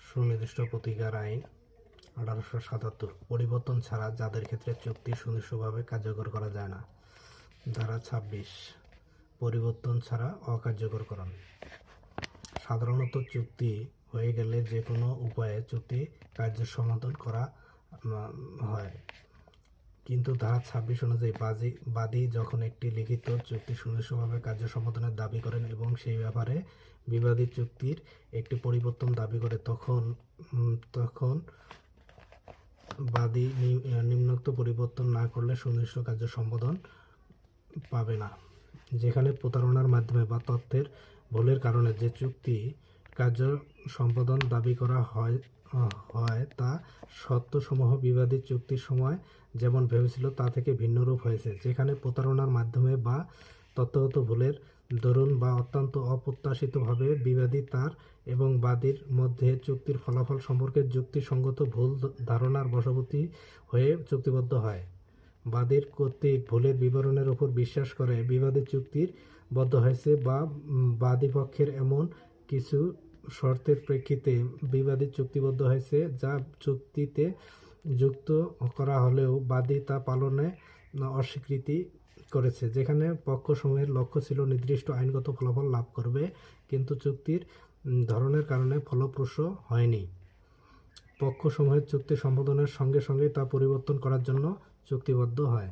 সুনির্দিষ্ট প্রতিকার আইন 1877 পরিবর্তন ছাড়া যাদের ক্ষেত্রে চুক্তি সুনির্দিষ্টভাবে কার্যকর করা যায় না। ধারা 26 পরিবর্তন ছাড়া অকার্যকরকরণ। সাধারণত চুক্তি হয়ে গেলে যে কোনো উপায়ে চুক্তি কার্য সমাধান করা হয়, কিন্তু ধারা 26 অনুযায়ী বাদী যখন একটি লিখিত চুক্তি সুনির্দিষ্টভাবে কার্য সমাধানের দাবি করেন এবং সেই ব্যাপারে বিবাদী চুক্তির একটি পরিবর্তন দাবি করে তখন বাদী নিম্নোক্ত পরিবর্তন না করলে সুনির্দিষ্ট কার্য সম্পাদন পাবে না। যেখানে প্রতারণার মাধ্যমে বা তথ্যের ভুলের কারণে যে চুক্তি কার্য সম্পাদন দাবি করা হয় তা সত্যসমূহ বিবাদী চুক্তির সময় যেমন ভেবেছিল তা থেকে ভিন্ন রূপ হয়েছে। যেখানে প্রতারণার মাধ্যমে বা তথ্যগত ভুলের দরুন বা অত্যন্ত অপ্রত্যাশিতভাবে বিবাদী তার এবং বাদীর মধ্যে চুক্তির ফলাফল সম্পর্কে যুক্তিসঙ্গত ভুল ধারণার বশবর্তী হয়ে চুক্তিবদ্ধ হয়, বাদীর কর্তৃক ভুলের বিবরণের উপর বিশ্বাস করে বিবাদী চুক্তির বদ্ধ হয়েছে বা বাদী পক্ষের এমন কিছু শর্তের প্রেক্ষিতে বিবাদী চুক্তিবদ্ধ হয়েছে যা চুক্তিতে যুক্ত করা হলেও বাদী তা পালনে অস্বীকৃতি করেছে। যেখানে পক্ষসমূহের লক্ষ্য ছিল নির্দিষ্ট আইনগত ফলাফল লাভ করবে, কিন্তু চুক্তির ধরনের কারণে ফলপ্রসূ হয়নি। পক্ষসমূহের চুক্তি সম্পাদনের সঙ্গে সঙ্গে তা পরিবর্তন করার জন্য চুক্তিবদ্ধ হয়।